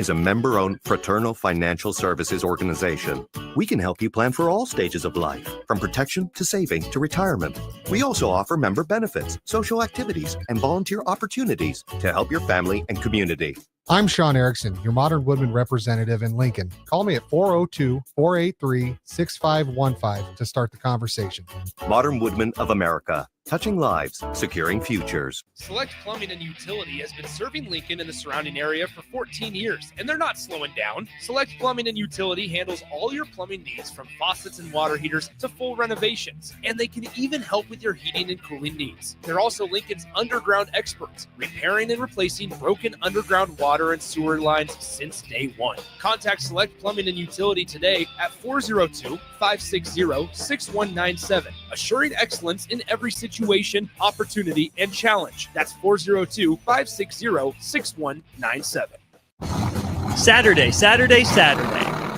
is a member-owned fraternal financial services organization. We can help you plan for all stages of life, from protection to saving to retirement. We also offer member benefits, social activities, and volunteer opportunities to help your family and community. I'm Sean Erickson, your Modern Woodman representative in Lincoln. Call me at 402-483-6515 to start the conversation. Modern Woodman of America, touching lives, securing futures. Select Plumbing and Utility has been serving Lincoln and the surrounding area for 14 years, and they're not slowing down. Select Plumbing and Utility handles all your plumbing needs, from faucets and water heaters to full renovations, and they can even help with your heating and cooling needs. They're also Lincoln's underground experts, repairing and replacing broken underground water and sewer lines since day one. Contact Select Plumbing and Utility today at 402-560-6197, assuring excellence in every situation, opportunity, and challenge. That's 402-560-6197. Saturday.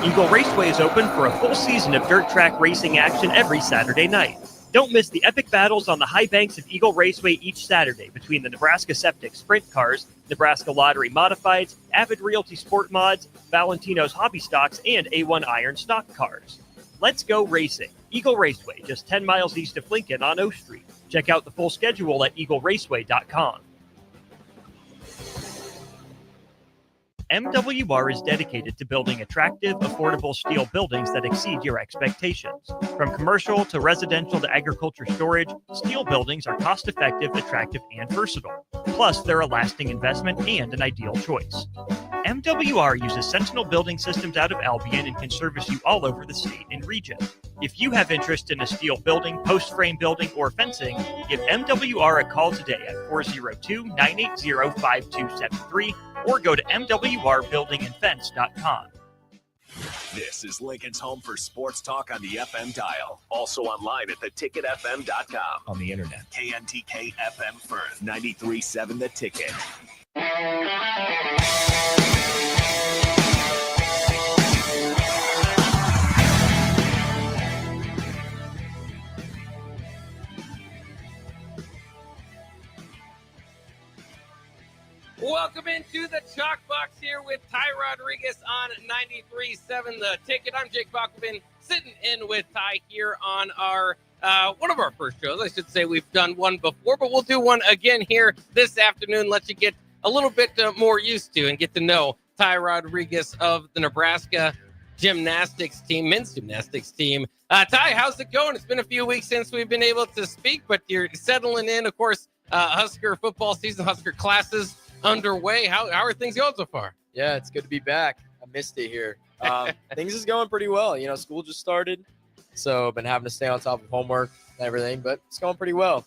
Eagle Raceway is open for a full season of dirt track racing action every Saturday night. Don't miss the epic battles on the high banks of Eagle Raceway each Saturday between the Nebraska Septic Sprint Cars, Nebraska Lottery Modifieds, Avid Realty Sport Mods, Valentino's Hobby Stocks, and A1 Iron Stock Cars. Let's go racing. Eagle Raceway, just 10 miles east of Lincoln on O Street. Check out the full schedule at eagleraceway.com. MWR is dedicated to building attractive, affordable steel buildings that exceed your expectations. From commercial to residential to agriculture storage, steel buildings are cost-effective, attractive, and versatile. Plus, they're a lasting investment and an ideal choice. MWR uses Sentinel Building Systems out of Albion and can service you all over the state and region. If you have interest in a steel building, post-frame building, or fencing, give MWR a call today at 402-980-5273 or go to mwrbuildingandfence.com. This is Lincoln's home for sports talk on the FM dial. Also online at theticketfm.com. On the internet. KNTK FM Firth, 93.7 The Ticket. Welcome into the Chalk Box here with Ty Roderiques on 93.7 The Ticket. I'm Jake Bachman, sitting in with Ty here on our one of our first shows. I should say we've done one before, but we'll do one again here this afternoon. Let you get a little bit more used to and get to know Ty Roderiques of the Nebraska gymnastics team, men's gymnastics team. Ty, how's it going? It's been a few weeks since we've been able to speak, but you're settling in. Of course, Husker football season, Husker classes underway. How are things going so far? Yeah, it's good to be back. I missed it here. Things is going pretty well. You know, school just started, so I've been having to stay on top of homework and everything, but it's going pretty well.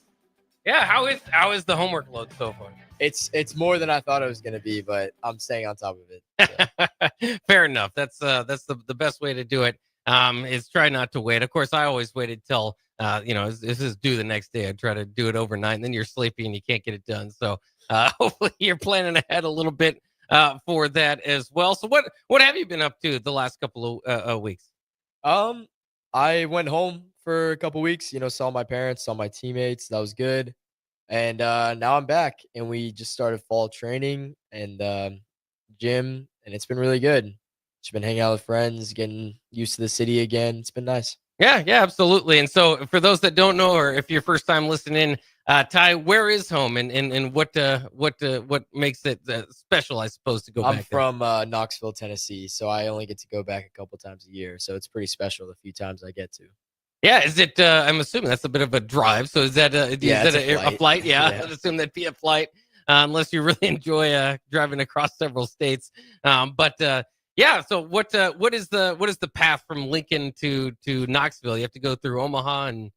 Yeah, how is the homework load so far? It's more than I thought it was going to be, but I'm staying on top of it. Yeah. Fair enough. That's the best way to do it. Is try not to wait. Of course, I always waited till this is due the next day. I try to do it overnight, and then you're sleepy and you can't get it done. So hopefully you're planning ahead a little bit for that as well. So what have you been up to the last couple of weeks? I went home for a couple weeks. Saw my parents, saw my teammates. That was good. And now I'm back, and we just started fall training and gym, and it's been really good. Just been hanging out with friends, getting used to the city again. It's been nice. Yeah, absolutely. And so for those that don't know, or if you're first time listening, Ty, where is home and what makes it special, I suppose, to go back? I'm from Knoxville, Tennessee, so I only get to go back a couple times a year. So it's pretty special the few times I get to. Yeah, is it? I'm assuming that's a bit of a drive. So is that a flight? Yeah, yeah. I'd assume that'd be a flight, unless you really enjoy driving across several states. Yeah. So what is the path from Lincoln to Knoxville? You have to go through Omaha and.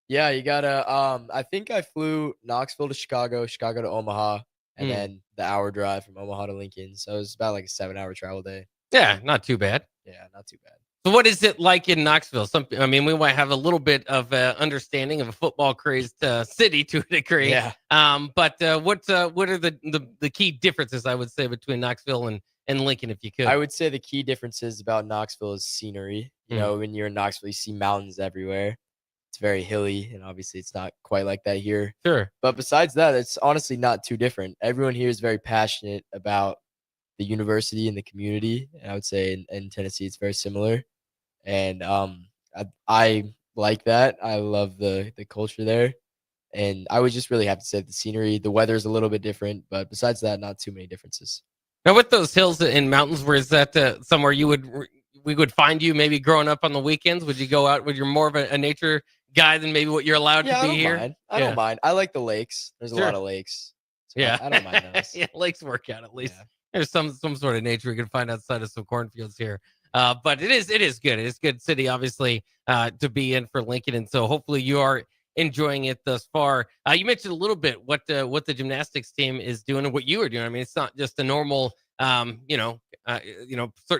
Yeah, you gotta. I think I flew Knoxville to Chicago to Omaha, and then the hour drive from Omaha to Lincoln. So it was about like a 7-hour travel day. Yeah, not too bad. Yeah, not too bad. So what is it like in Knoxville? We might have a little bit of understanding of a football crazed city to a degree. Yeah. But what are the key differences, I would say, between Knoxville and Lincoln, if you could? I would say the key differences about Knoxville is scenery. When you're in Knoxville, you see mountains everywhere. It's very hilly, and obviously it's not quite like that here. Sure. But besides that, it's honestly not too different. Everyone here is very passionate about the university and the community. And I would say in Tennessee, it's very similar. And I like that. I love the culture there. And I would just really have to say the scenery, the weather is a little bit different, but besides that, not too many differences. Now, with those hills and mountains, where is that somewhere we would find you? Maybe growing up on the weekends, would you go out? Would you more of a nature guy than maybe what you're allowed to be here? Mind. I don't mind. I like the lakes. There's a lot of lakes. So Yeah, I don't mind those. yeah, lakes work out at least. Yeah. There's some sort of nature we can find outside of some cornfields here. But it is good. It is good city, obviously, to be in for Lincoln, and so hopefully you are enjoying it thus far. You mentioned a little bit what the gymnastics team is doing and what you are doing. I mean, it's not just a normal, certain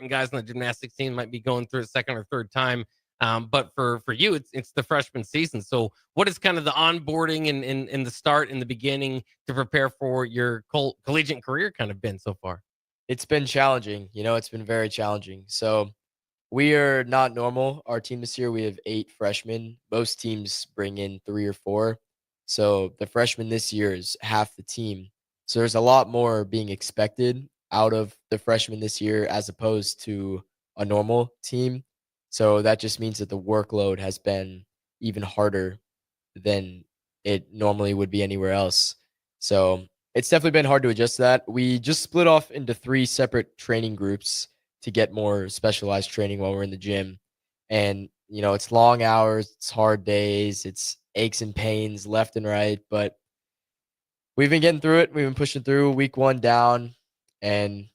guys on the gymnastics team might be going through a second or third time. But for you, it's the freshman season. So what is kind of the onboarding and the start in the beginning to prepare for your collegiate career kind of been so far? It's been challenging. It's been very challenging. So we are not normal. Our team this year, we have 8 freshmen. Most teams bring in 3 or 4. So the freshmen this year is half the team. So there's a lot more being expected out of the freshmen this year as opposed to a normal team. So that just means that the workload has been even harder than it normally would be anywhere else. So it's definitely been hard to adjust to that. We just split off into 3 separate training groups to get more specialized training while we're in the gym. And, it's long hours, it's hard days, it's aches and pains left and right, but we've been getting through it. We've been pushing through week 1 down, and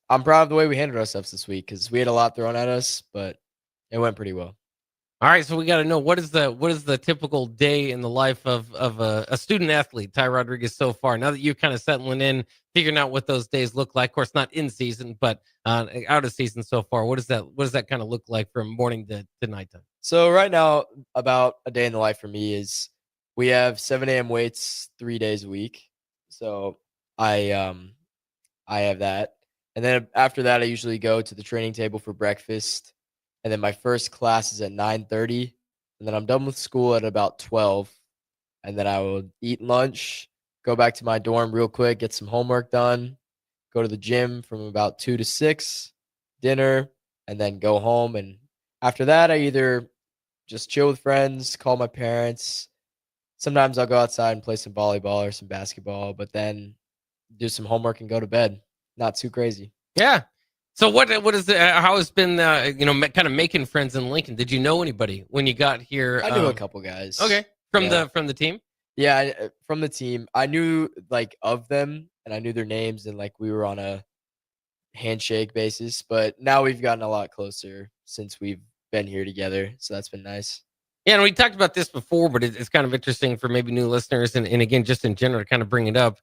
I'm proud of the way we handled ourselves this week because we had a lot thrown at us, but it went pretty well. All right, so we got to know what is the typical day in the life of a student athlete, Ty Roderiques, so far. Now that you're kind of settling in, figuring out what those days look like. Of course, not in season, but out of season so far. What does that kind of look like from morning to nighttime? So right now, about a day in the life for me is we have 7 a.m. weights 3 days a week. So I have that, and then after that, I usually go to the training table for breakfast. And then my first class is at 9:30, and then I'm done with school at about 12. And then I will eat lunch, go back to my dorm real quick, get some homework done, go to the gym from about 2 to 6, dinner, and then go home. And after that, I either just chill with friends, call my parents. Sometimes I'll go outside and play some volleyball or some basketball, but then do some homework and go to bed. Not too crazy. Yeah. So how has been kind of making friends in Lincoln? Did you know anybody when you got here? I knew a couple guys. Okay, from the team. Yeah, from the team. I knew of them, and I knew their names, and we were on a handshake basis. But now we've gotten a lot closer since we've been here together, so that's been nice. Yeah, and we talked about this before, but it's kind of interesting for maybe new listeners, and again, just in general, to kind of bring it up,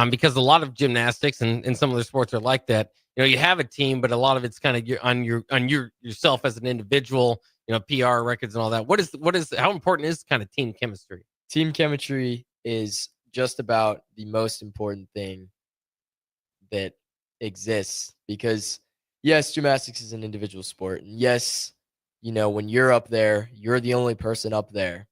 because a lot of gymnastics and some other sports are like that. You have a team, but a lot of it's kind of on yourself as an individual. PR records and all that. How important is kind of team chemistry? Team chemistry is just about the most important thing that exists because yes, gymnastics is an individual sport, and yes, when you're up there, you're the only person up there,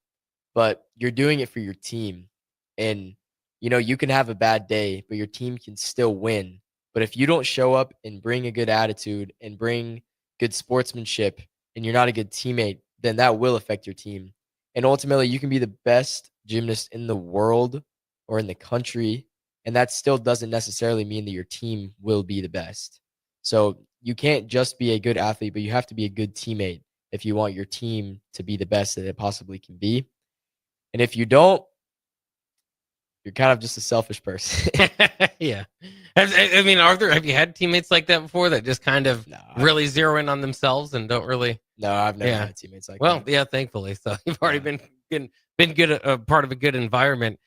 but you're doing it for your team, and you can have a bad day, but your team can still win. But if you don't show up and bring a good attitude and bring good sportsmanship and you're not a good teammate, then that will affect your team. And ultimately, you can be the best gymnast in the world or in the country, and that still doesn't necessarily mean that your team will be the best. So you can't just be a good athlete, but you have to be a good teammate if you want your team to be the best that it possibly can be. And if you don't, you're kind of just a selfish person. Yeah. Have you had teammates like that before that just kind of really zero in on themselves and don't really? No, I've never had teammates like that. Well, yeah, thankfully. So you've already been good, part of a good environment.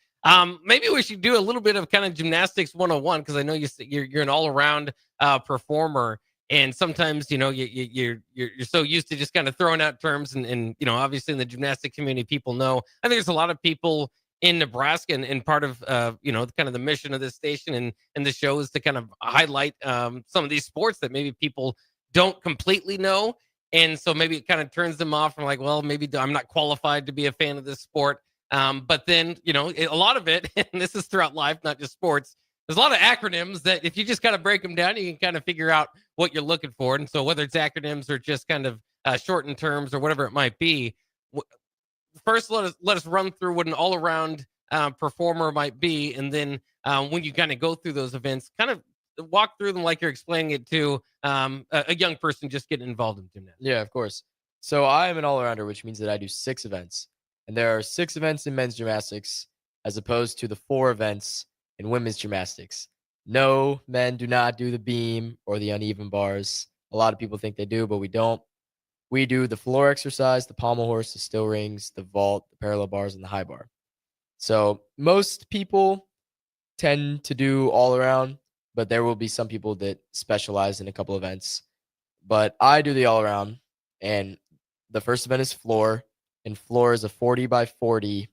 Maybe we should do a little bit of kind of gymnastics 101 because I know you're an all around performer, and sometimes you're so used to just kind of throwing out terms and obviously in the gymnastic community people know. I think there's a lot of people in Nebraska and part of kind of the mission of this station and the show is to kind of highlight some of these sports that maybe people don't completely know, and so maybe it kind of turns them off from well, maybe I'm not qualified to be a fan of this sport. But then a lot of it, and this is throughout life, not just sports, there's a lot of acronyms that if you just kind of break them down, you can kind of figure out what you're looking for. And so whether it's acronyms or just kind of shortened terms or whatever it might be, first let us run through what an all-around performer might be, and then when you kind of go through those events, kind of walk through them like you're explaining it to a young person just getting involved in gymnastics. Yeah, of course. So I am an all-arounder, which means that I do 6 events. And there are 6 events in men's gymnastics as opposed to the 4 events in women's gymnastics. No, men do not do the beam or the uneven bars. A lot of people think they do, but we don't. We do the floor exercise, the pommel horse, the still rings, the vault, the parallel bars, and the high bar. So most people tend to do all around, but there will be some people that specialize in a couple events. But I do the all around, and the first event is floor, and floor is a 40 by 40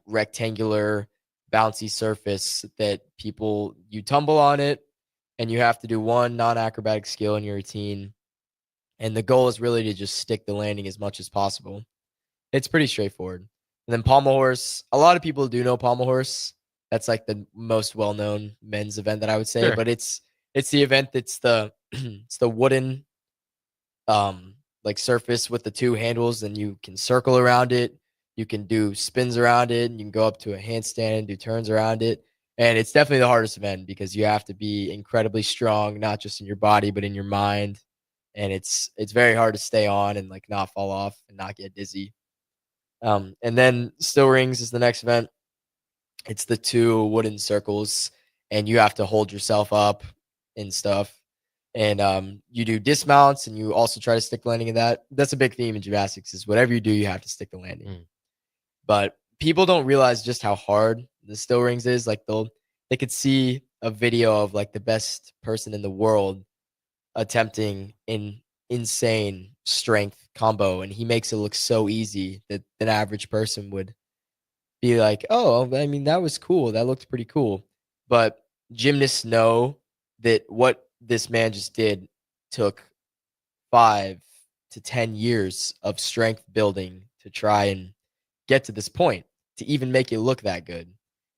rectangular bouncy surface that you tumble on it, and you have to do one non-acrobatic skill in your routine. And the goal is really to just stick the landing as much as possible. It's pretty straightforward. And then pommel horse, a lot of people do know pommel horse. That's like the most well-known men's event that I would say, Sure. but it's the event that's the it's the wooden like surface with the 2 handles, and you can circle around it. You can do spins around it, and you can go up to a handstand and do turns around it. And it's definitely the hardest event because you have to be incredibly strong, not just in your body, but in your mind. And it's very hard to stay on and like not fall off and not get dizzy. And then still rings is the next event. It's the 2 wooden circles, and you have to hold yourself up and stuff. And you do dismounts, and you also try to stick the landing in that. That's a big theme in gymnastics is whatever you do, you have to stick the landing. But people don't realize just how hard the still rings is. Like they could see a video of like the best person in the world attempting an insane strength combo, and he makes it look so easy that an average person would be like, oh, I mean, that was cool. That looked pretty cool. But gymnasts know that what this man just did took 5 to 10 years of strength building to try and get to this point, to even make it look that good.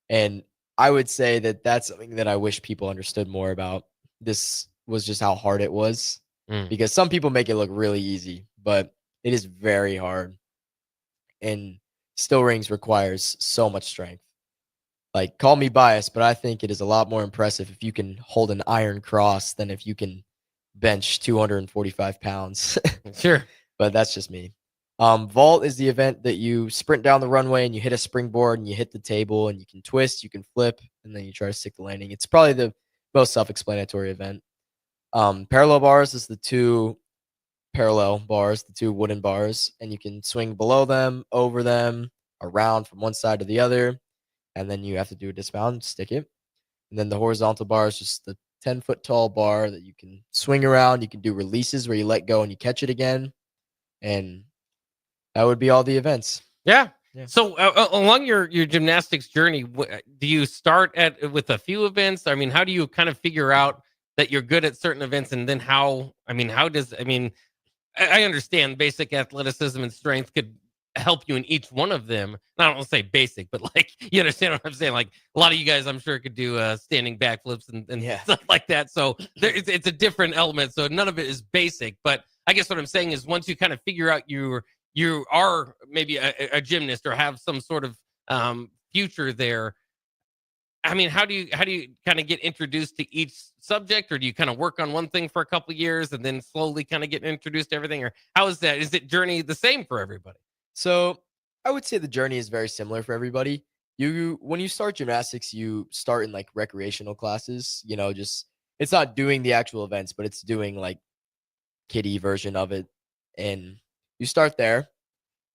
And I would say that that's something that I wish people understood more about. This was just how hard it was, because some people make it look really easy, but it is very hard. And still rings requires so much strength. Like, call me biased, but I think it is a lot more impressive if you can hold an iron cross than if you can bench 245 pounds. Sure. But that's just me. Vault is the event that you sprint down the runway and you hit a springboard and you hit the table, and you can twist, you can flip, and then you try to stick the landing. It's probably the most self-explanatory event. Parallel bars is the 2 parallel bars, the 2 wooden bars, and you can swing below them, over them, around from one side to the other, and then you have to do a dismount and stick it. And then the horizontal bar is just the 10-foot tall bar that you can swing around. You can do releases where you let go and you catch it again, and that would be all the events. Yeah. So along your gymnastics journey, do you start with a few events? I mean, how do you kind of figure out that you're good at certain events, and then I understand basic athleticism and strength could help you in each one of them. I don't want to say basic, but like, you understand what I'm saying? Like, a lot of you guys, I'm sure, could do standing backflips and stuff like that. So it's a different element. So none of it is basic. But I guess what I'm saying is, once you kind of figure out you are maybe a gymnast or have some sort of future there, I mean, how do you kind of get introduced to each subject, or do you kind of work on one thing for a couple of years and then slowly kind of get introduced to everything? Or how is that? Is it journey the same for everybody? So I would say the journey is very similar for everybody. When you start gymnastics, you start in like recreational classes, just it's not doing the actual events, but it's doing like kiddie version of it. And you start there.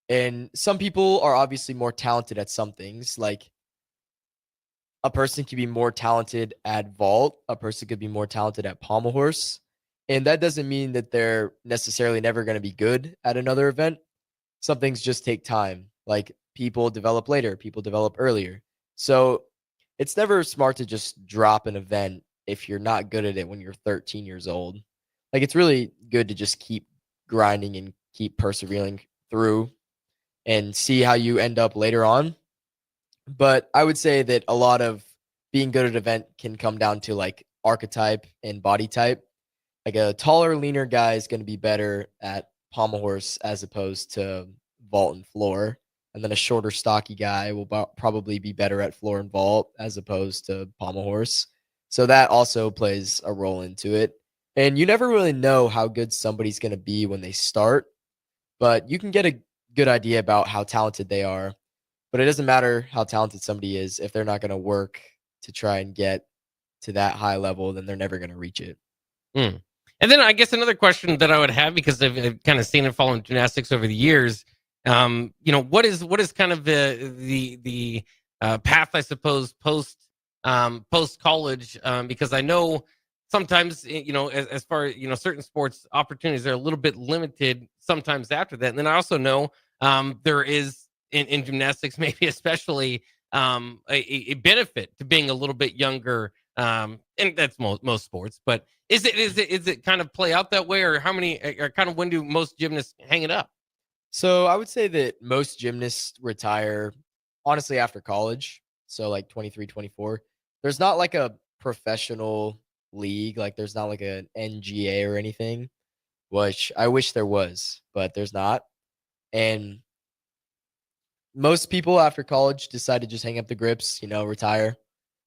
And some people are obviously more talented at some things. Like, a person could be more talented at vault. A person could be more talented at pommel horse. And that doesn't mean that they're necessarily never going to be good at another event. Some things just take time. Like, people develop later, people develop earlier. So it's never smart to just drop an event if you're not good at it when you're 13 years old. Like, it's really good to just keep grinding and keep persevering through and see how you end up later on. But I would say that a lot of being good at event can come down to like archetype and body type. Like a taller, leaner guy is going to be better at pommel horse as opposed to vault and floor. And then a shorter, stocky guy will probably be better at floor and vault as opposed to pommel horse. So that also plays a role into it. And you never really know how good somebody's going to be when they start, but you can get a good idea about how talented they are. But it doesn't matter how talented somebody is. If they're not going to work to try and get to that high level, then they're never going to reach it. And then I guess another question that I would have, because I've kind of seen and followed gymnastics over the years, what is kind of the path, I suppose, post college? Because I know sometimes, as far as, certain sports opportunities are a little bit limited sometimes after that. And then I also know there is in gymnastics, maybe especially a benefit to being a little bit younger. And that's most sports, but is it kind of play out that way, or how many, or kind of when do most gymnasts hang it up? So I would say that most gymnasts retire honestly after college. So like 23, 24. There's not like a professional league. Like there's not like an NGA or anything, which I wish there was, but there's not. And most people after college decide to just hang up the grips, retire,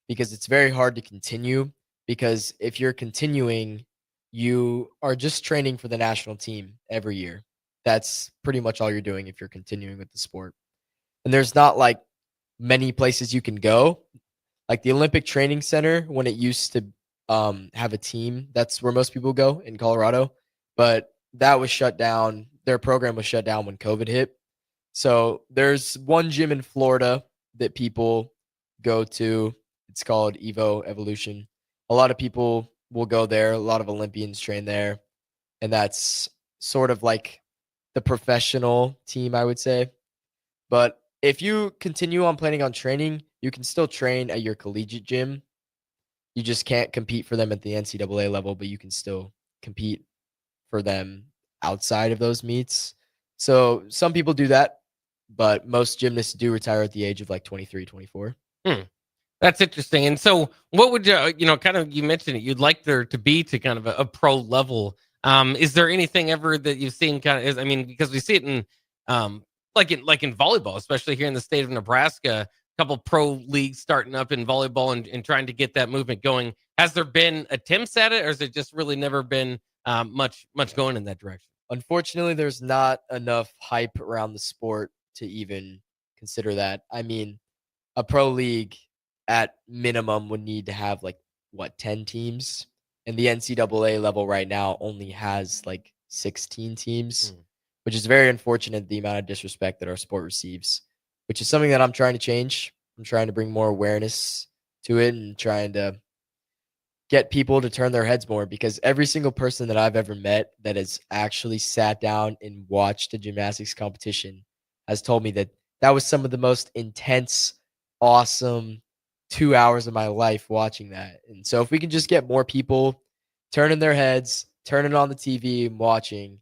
because it's very hard to continue. Because if you're continuing, you are just training for the national team every year. That's pretty much all you're doing if you're continuing with the sport. And there's not like many places you can go. Like the Olympic Training Center, when it used to have a team, that's where most people go in Colorado. But that was shut down. Their program was shut down when COVID hit. So there's one gym in Florida that people go to. It's called Evo Evolution. A lot of people will go there. A lot of Olympians train there. And that's sort of like the professional team, I would say. But if you continue on planning on training, you can still train at your collegiate gym. You just can't compete for them at the NCAA level, but you can still compete for them outside of those meets. So some people do that, but most gymnasts do retire at the age of like 23, 24. That's interesting. And so what would kind of, you mentioned it, you'd like there to be to kind of a pro level. Is there anything ever that you've seen kind of, because we see it in like in volleyball, especially here in the state of Nebraska, a couple pro leagues starting up in volleyball and trying to get that movement going. Has there been attempts at it, or has it just really never been much going in that direction? Unfortunately, there's not enough hype around the sport to even consider that. I mean, a pro league at minimum would need to have 10 teams, and the NCAA level right now only has 16 teams, which is very unfortunate, the amount of disrespect that our sport receives, which is something that I'm trying to change. I'm trying to bring more awareness to it and trying to get people to turn their heads more, because every single person that I've ever met that has actually sat down and watched a gymnastics competition has told me that that was some of the most intense, awesome 2 hours of my life watching that. And so if we can just get more people turning their heads, turning on the TV and watching,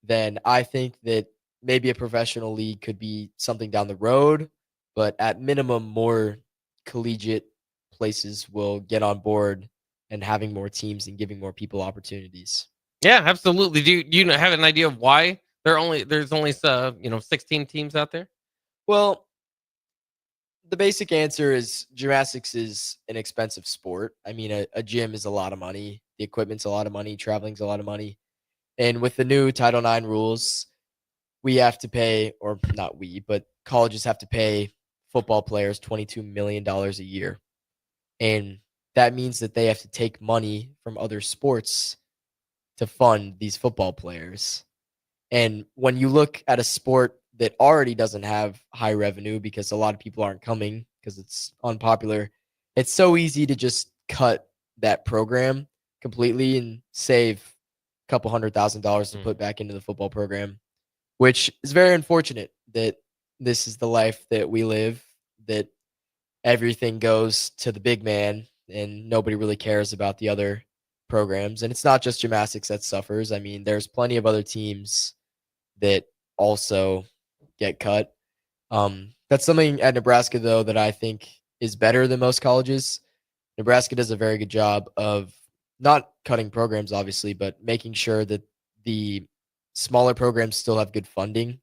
then I think that maybe a professional league could be something down the road. But at minimum, more collegiate places will get on board and having more teams and giving more people opportunities. Yeah, absolutely. Do you have an idea of why there's only 16 teams out there? Well, the basic answer is gymnastics is an expensive sport. I mean, a gym is a lot of money. The equipment's a lot of money. Traveling's a lot of money. And with the new Title IX rules, we have to pay, or not we, but colleges have to pay football players $22 million a year. And that means that they have to take money from other sports to fund these football players. And when you look at a sport that already doesn't have high revenue because a lot of people aren't coming because it's unpopular, it's so easy to just cut that program completely and save a couple $100,000 to put back into the football program, which is very unfortunate that this is the life that we live, that everything goes to the big man and nobody really cares about the other programs. And it's not just gymnastics that suffers. I mean, there's plenty of other teams that also get cut. That's something at Nebraska, though, that I think is better than most colleges. Nebraska does a very good job of not cutting programs, obviously, but making sure that the smaller programs still have good funding.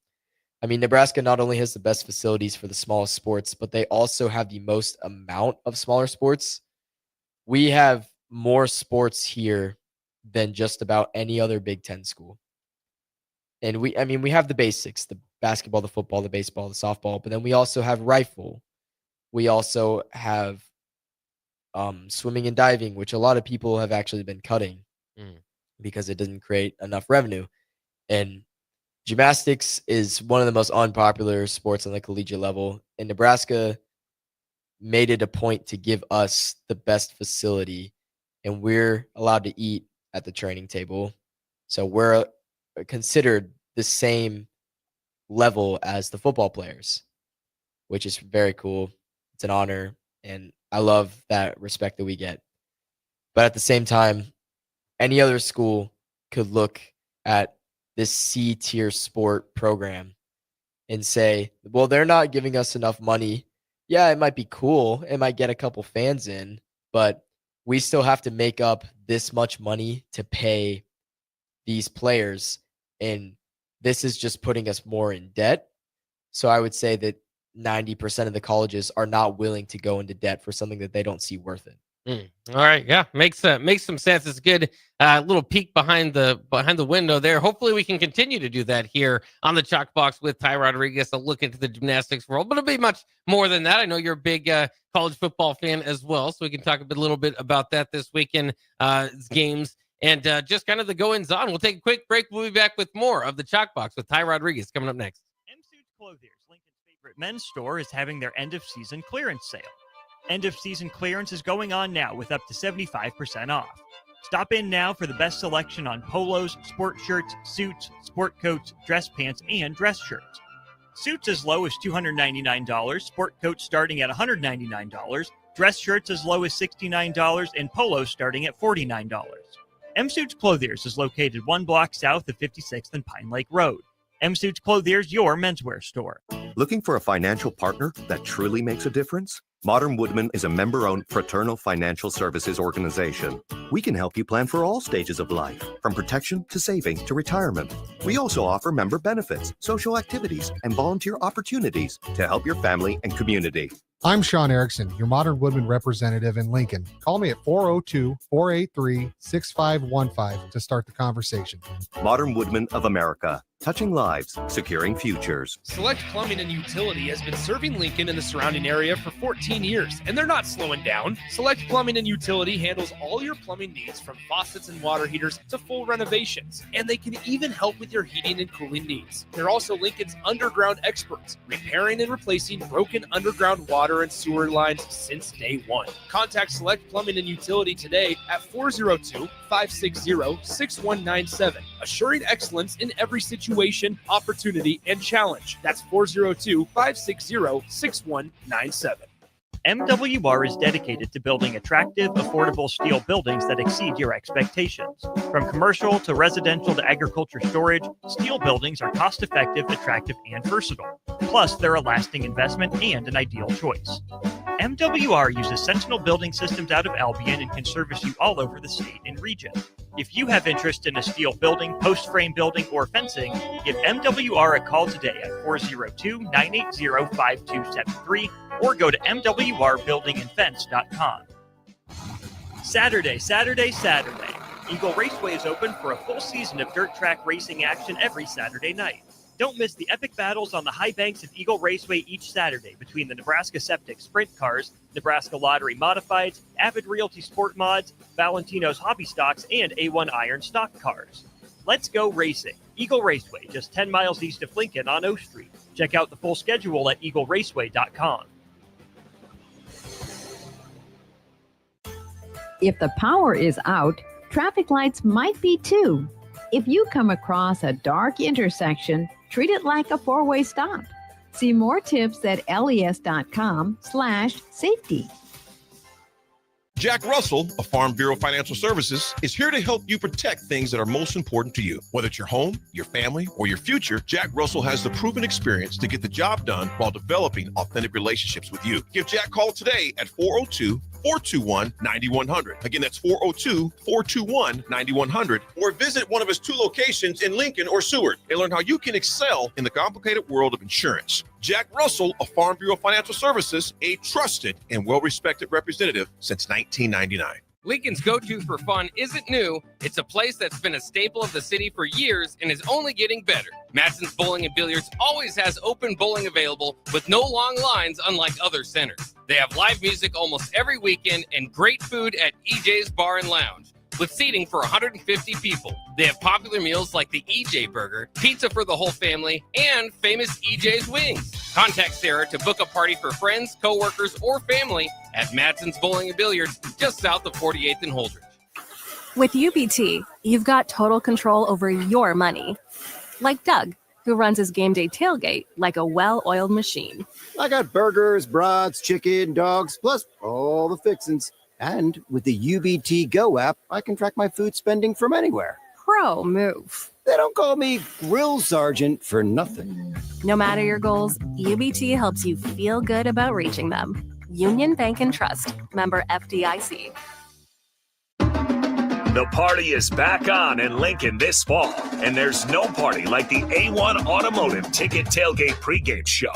I mean, Nebraska not only has the best facilities for the smallest sports, but they also have the most amount of smaller sports. We have more sports here than just about any other Big Ten school. And we have the basics, the basketball, the football, the baseball, the softball, but then we also have rifle. We also have swimming and diving, which a lot of people have actually been cutting because it doesn't create enough revenue. And gymnastics is one of the most unpopular sports on the collegiate level. And Nebraska made it a point to give us the best facility, and we're allowed to eat at the training table. So we're considered the same level as the football players, which is very cool. It's an honor, and I love that respect that we get. But at the same time, any other school could look at this C-tier sport program and say, well, they're not giving us enough money. Yeah, it might be cool. It might get a couple fans in, but we still have to make up this much money to pay these players. And this is just putting us more in debt. So I would say that 90% of the colleges are not willing to go into debt for something that they don't see worth it. All right, yeah, makes some sense. It's good. Little peek behind the window there. Hopefully, we can continue to do that here on the Chalk Box with Ty Roderiques. A look into the gymnastics world, but it'll be much more than that. I know you're a big college football fan as well, so we can talk a little bit about that this weekend games and just kind of the goings on. We'll take a quick break. We'll be back with more of the Chalk Box with Ty Roderiques coming up next. M-Suits Clothiers, Lincoln's favorite men's store, is having their end-of-season clearance sale. End-of-season clearance is going on now with up to 75% off. Stop in now for the best selection on polos, sport shirts, suits, sport coats, dress pants, and dress shirts. Suits as low as $299, sport coats starting at $199, dress shirts as low as $69, and polos starting at $49. M-Suits Clothiers is located 1 block south of 56th and Pine Lake Road. M-Suits Clothiers, your menswear store. Looking for a financial partner that truly makes a difference? Modern Woodman is a member-owned fraternal financial services organization. We can help you plan for all stages of life, from protection to saving to retirement. We also offer member benefits, social activities, and volunteer opportunities to help your family and community. I'm Sean Erickson, your Modern Woodman representative in Lincoln. Call me at 402-483-6515 to start the conversation. Modern Woodman of America, touching lives, securing futures. Select Plumbing and Utility has been serving Lincoln and the surrounding area for 14 years, and they're not slowing down. Select Plumbing and Utility handles all your plumbing needs, from faucets and water heaters to full renovations, and they can even help with your heating and cooling needs. They're also Lincoln's underground experts, repairing and replacing broken underground water and sewer lines since day one. Contact Select Plumbing and Utility today at 402-560-6197, assuring excellence in every situation, opportunity, and challenge. That's 402-560-6197. MWR is dedicated to building attractive, affordable steel buildings that exceed your expectations. From commercial to residential to agriculture storage, steel buildings are cost-effective, attractive, and versatile. Plus, they're a lasting investment and an ideal choice. MWR uses Sentinel Building Systems out of Albion and can service you all over the state and region. If you have interest in a steel building, post-frame building, or fencing, give MWR a call today at 402-980-5273 or go to mwrbuildingandfence.com. Saturday. Eagle Raceway is open for a full season of dirt track racing action every Saturday night. Don't miss the epic battles on the high banks of Eagle Raceway each Saturday between the Nebraska Septic Sprint Cars, Nebraska Lottery Modifieds, Avid Realty Sport Mods, Valentino's Hobby Stocks, and A1 Iron Stock Cars. Let's go racing. Eagle Raceway, just 10 miles east of Lincoln on O Street. Check out the full schedule at eagleraceway.com. If the power is out, traffic lights might be too. If you come across a dark intersection, treat it like a four-way stop. See more tips at les.com/safety. Jack Russell of Farm Bureau Financial Services is here to help you protect things that are most important to you. Whether it's your home, your family, or your future, Jack Russell has the proven experience to get the job done while developing authentic relationships with you. Give Jack a call today at 402-421-9100. Again, that's 402-421-9100. Or visit one of his 2 locations in Lincoln or Seward and learn how you can excel in the complicated world of insurance. Jack Russell of Farm Bureau Financial Services, a trusted and well-respected representative since 1999. Lincoln's go-to for fun isn't new. It's a place that's been a staple of the city for years and is only getting better. Matson's Bowling and Billiards always has open bowling available with no long lines, unlike other centers. They have live music almost every weekend and great food at EJ's Bar and Lounge, with seating for 150 people. They have popular meals like the EJ Burger, pizza for the whole family, and famous EJ's Wings. Contact Sarah to book a party for friends, coworkers, or family at Matson's Bowling and Billiards, just south of 48th and Holdridge. With UBT, you've got total control over your money. Like Doug, who runs his game day tailgate like a well-oiled machine. I got burgers, brats, chicken, dogs, plus all the fixins. And with the UBT Go app, I can track my food spending from anywhere. Pro move. They don't call me Grill Sergeant for nothing. No matter your goals, UBT helps you feel good about reaching them. Union Bank and Trust. Member FDIC. The party is back on in Lincoln this fall, and there's no party like the A1 Automotive Ticket Tailgate pregame show.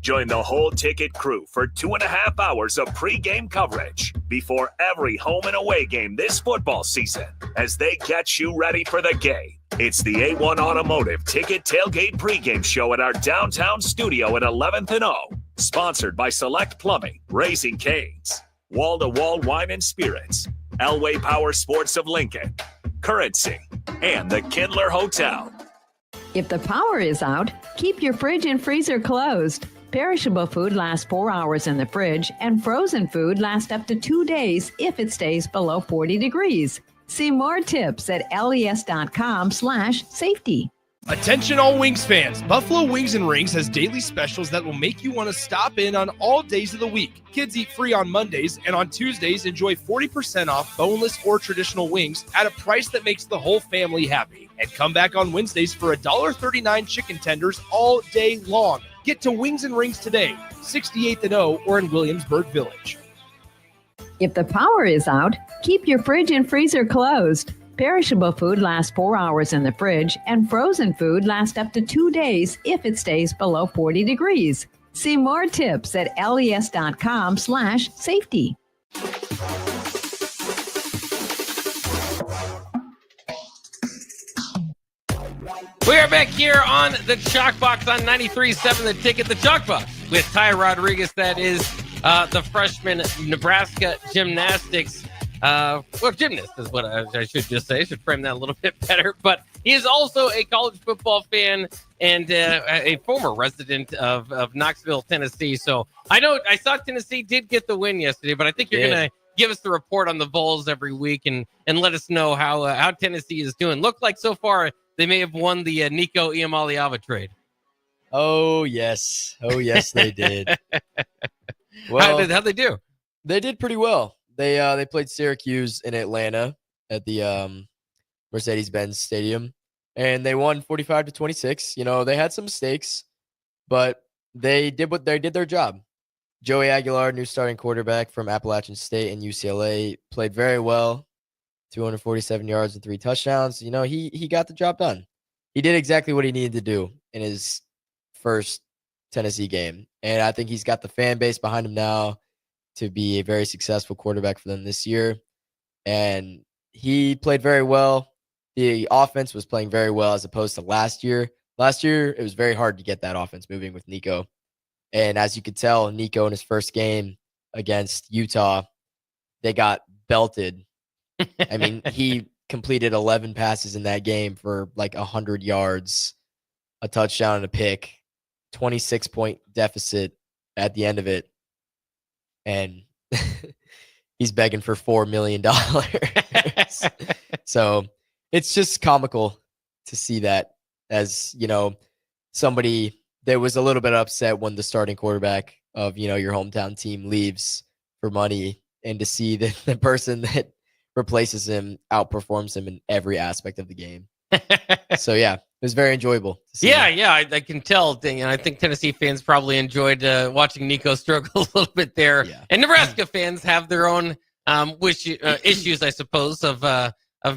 Join the whole ticket crew for 2.5 hours of pregame coverage before every home and away game this football season as they get you ready for the game. It's the A1 Automotive Ticket Tailgate pregame show at our downtown studio at 11th and O. Sponsored by Select Plumbing, Raising Cane's, Wall to Wall Wine and Spirits, Elway Power Sports of Lincoln, Currency, and the Kindler Hotel. If the power is out, keep your fridge and freezer closed. Perishable food lasts 4 hours in the fridge, and frozen food lasts up to 2 days if it stays below 40 degrees. See more tips at les.com/safety. Attention all Wings fans. Buffalo Wings and Rings has daily specials that will make you want to stop in on all days of the week. Kids eat free on Mondays, and on Tuesdays, enjoy 40% off boneless or traditional wings at a price that makes the whole family happy. And come back on Wednesdays for $1.39 chicken tenders all day long. Get to Wings and Rings today, 68th and O, or in Williamsburg Village. If the power is out, keep your fridge and freezer closed. Perishable food lasts 4 hours in the fridge, and frozen food lasts up to 2 days if it stays below 40 degrees. See more tips at les.com/safety. We are back here on the Chalk Box on 93.7 The Ticket. The Chalk Box with Ty Roderiques, that is the freshman Nebraska gymnast is what I should just say. I should frame that a little bit better. But he is also a college football fan and a former resident of Knoxville, Tennessee. So I saw Tennessee did get the win yesterday, but I think you're going to give us the report on the Vols every week and let us know how Tennessee is doing. Looked like so far they may have won the Nico Iamaleava trade. Oh, yes. They did. Well, how'd they do? They did pretty well. They played Syracuse in Atlanta at the Mercedes-Benz Stadium, and they won 45-26. You know, they had some mistakes, but they did their job. Joey Aguilar, new starting quarterback from Appalachian State and UCLA, played very well. 247 yards and 3 touchdowns. You know, he got the job done. He did exactly what he needed to do in his first Tennessee game. And I think he's got the fan base behind him now to be a very successful quarterback for them this year. And he played very well. The offense was playing very well as opposed to last year. Last year, it was very hard to get that offense moving with Nico. And as you could tell, Nico in his first game against Utah, they got belted. I mean, he completed 11 passes in that game for like 100 yards, a touchdown and a pick, 26-point deficit at the end of it. And he's begging for $4 million. So it's just comical to see that, as, you know, somebody that was a little bit upset when the starting quarterback of, you know, your hometown team leaves for money, and to see that the person that replaces him outperforms him in every aspect of the game. So yeah, was very enjoyable to see Yeah, him. yeah, I can tell. And I think Tennessee fans probably enjoyed watching Nico struggle a little bit there. Yeah. And Nebraska fans have their own issues, I suppose, of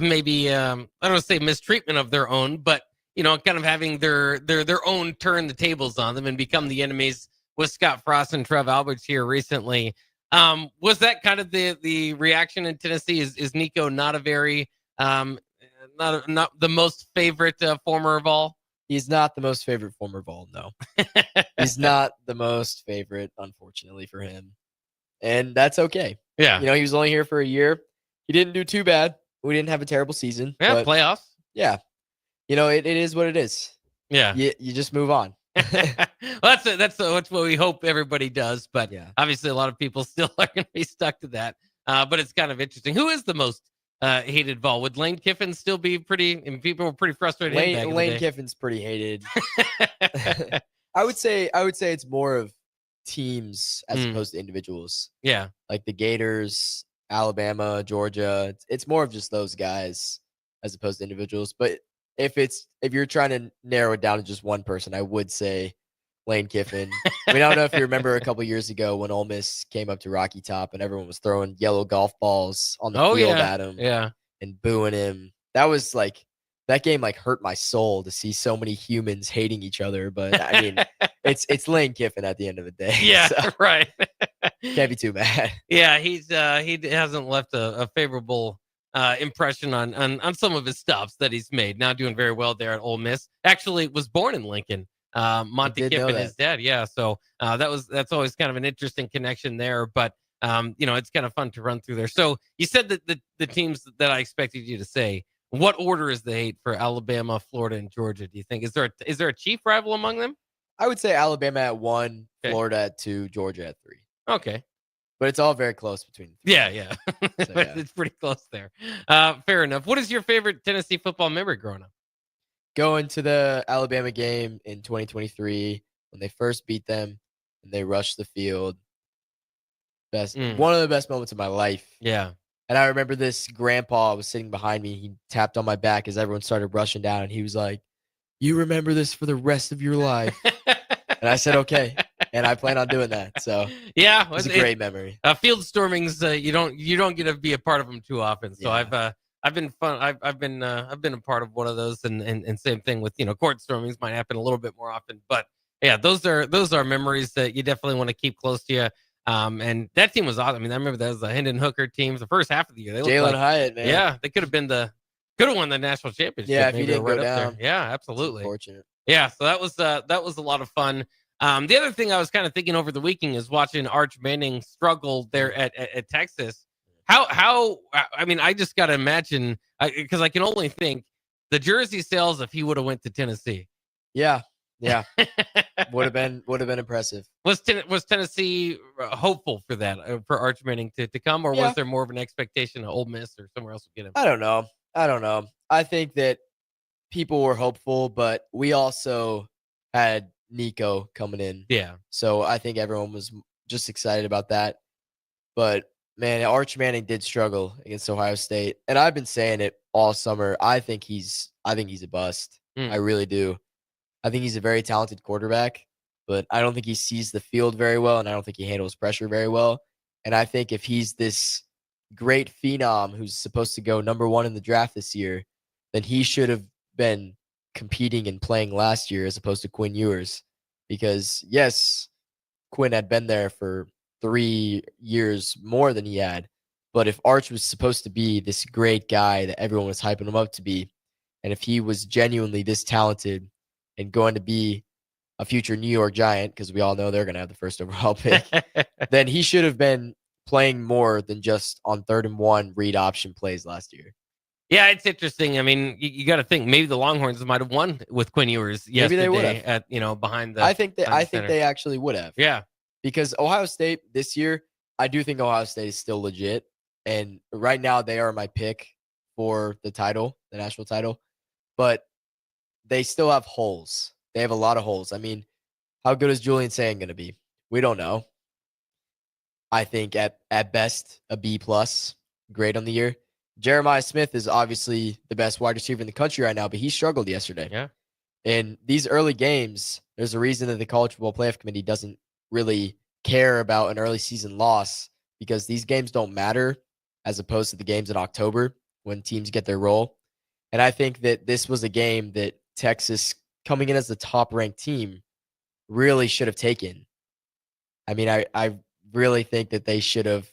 maybe I don't want to say mistreatment of their own, but kind of having their own turn the tables on them and become the enemies with Scott Frost and Trev Alberts here recently. Was that kind of the reaction in Tennessee? Is Nico not a very not the most favorite former of all? He's not the most favorite former of all, no. He's not the most favorite, unfortunately for him. And that's okay. Yeah. He was only here for a year. He didn't do too bad. We didn't have a terrible season. Yeah, but playoffs. Yeah. It is what it is. Yeah. You just move on. Well, that's what we hope everybody does. But Yeah. obviously, a lot of people still are going to be stuck to that. But it's kind of interesting. Who is the most hated Vol? Would Lane Kiffin still be pretty? And people were pretty frustrated. Lane Kiffin's pretty hated. I would say it's more of teams as opposed to individuals. Yeah. Like the Gators, Alabama, Georgia. It's more of just those guys as opposed to individuals. But if you're trying to narrow it down to just one person, I would say Lane Kiffin. I don't know if you remember a couple years ago when Ole Miss came up to Rocky Top and everyone was throwing yellow golf balls on the field at him and booing him. That game hurt my soul to see so many humans hating each other. But I mean, it's Lane Kiffin at the end of the day. Yeah, so right. Can't be too mad. Yeah, he hasn't left a favorable impression on some of his stops that he's made. Now doing very well there at Ole Miss. Actually, was born in Lincoln. Monty Kiffin, his dad. Yeah, so that's always kind of an interesting connection there. But it's kind of fun to run through there. So you said that the teams that I expected you to say. What order is the hate for Alabama, Florida, and Georgia? Do you think is there a chief rival among them? I would say Alabama at 1, Florida at 2, Georgia at 3. Okay. But it's all very close between. Yeah. So, yeah. It's pretty close there. Fair enough. What is your favorite Tennessee football memory growing up? Going to the Alabama game in 2023 when they first beat them and they rushed the field. One of the best moments of my life. Yeah. And I remember this grandpa was sitting behind me. He tapped on my back as everyone started rushing down. And he was like, "You remember this for the rest of your life." And I said, "Okay." And I plan on doing that. So yeah, it's a great memory. Field stormings, you don't get to be a part of them too often. So Yeah. I've been fun. I've been a part of one of those, and same thing with court stormings might happen a little bit more often. But yeah, those are memories that you definitely want to keep close to you. And that team was awesome. I mean, I remember that was the Hendon Hooker teams. The first half of the year, they Jalen Hyatt, man. Yeah, they could have won the national championship. Yeah, if he maybe didn't go down. There. Yeah, absolutely. Unfortunate. Yeah, so that was a lot of fun. The other thing I was kind of thinking over the weekend is watching Arch Manning struggle there at Texas. How I mean, I just got to imagine because I can only think the jersey sales if he would have went to Tennessee. Yeah. would have been impressive. Was Tennessee hopeful for that for Arch Manning to come, or was there more of an expectation that Ole Miss or somewhere else would get him? I don't know. I think that people were hopeful, but we also had Nico coming in. Yeah. So I think everyone was just excited about that. But man, Arch Manning did struggle against Ohio State, and I've been saying it all summer. I think he's a bust. I really do. I think he's a very talented quarterback, but I don't think he sees the field very well, and I don't think he handles pressure very well. And I think if he's this great phenom who's supposed to go number 1 in the draft this year, then he should have been competing and playing last year as opposed to Quinn Ewers. Because, yes, Quinn had been there for 3 years more than he had. But if Arch was supposed to be this great guy that everyone was hyping him up to be, and if he was genuinely this talented and going to be a future New York Giant, because we all know they're going to have the first overall pick, then he should have been playing more than just on 3rd and 1 read option plays last year. Yeah, it's interesting. I mean, you got to think maybe the Longhorns might have won with Quinn Ewers yesterday. Maybe they would have. At behind the. I think they actually would have. Yeah, because Ohio State this year, I do think Ohio State is still legit, and right now they are my pick for the title, the national title, but they still have holes. They have a lot of holes. I mean, how good is Julian Sayin going to be? We don't know. I think at best a B+ grade on the year. Jeremiah Smith is obviously the best wide receiver in the country right now, but he struggled yesterday. Yeah. In these early games, there's a reason that the College Football Playoff Committee doesn't really care about an early season loss, because these games don't matter as opposed to the games in October when teams get their roll. And I think that this was a game that Texas, coming in as the top-ranked team, really should have taken. I mean, I really think that they should have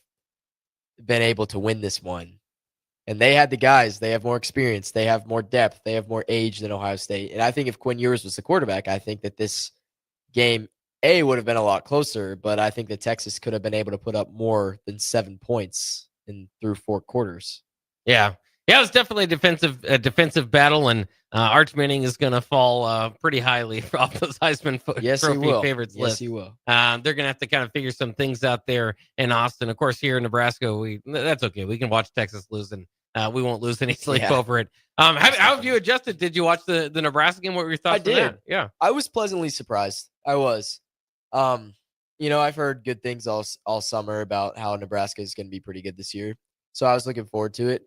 been able to win this one. And they had the guys. They have more experience. They have more depth. They have more age than Ohio State. And I think if Quinn Ewers was the quarterback, I think that this game, would have been a lot closer, but I think that Texas could have been able to put up more than 7 points through 4 quarters. Yeah. Yeah, it was definitely a defensive battle, and Arch Manning is going to fall pretty highly off those Heisman Trophy favorites list. Yes, he will. They're going to have to kind of figure some things out there in Austin. Of course, here in Nebraska, that's okay. We can watch Texas lose, and we won't lose any sleep over it. How have you adjusted? Did you watch the Nebraska game? What were your thoughts? I did. That? Yeah, I was pleasantly surprised. I was. I've heard good things all summer about how Nebraska is going to be pretty good this year, so I was looking forward to it.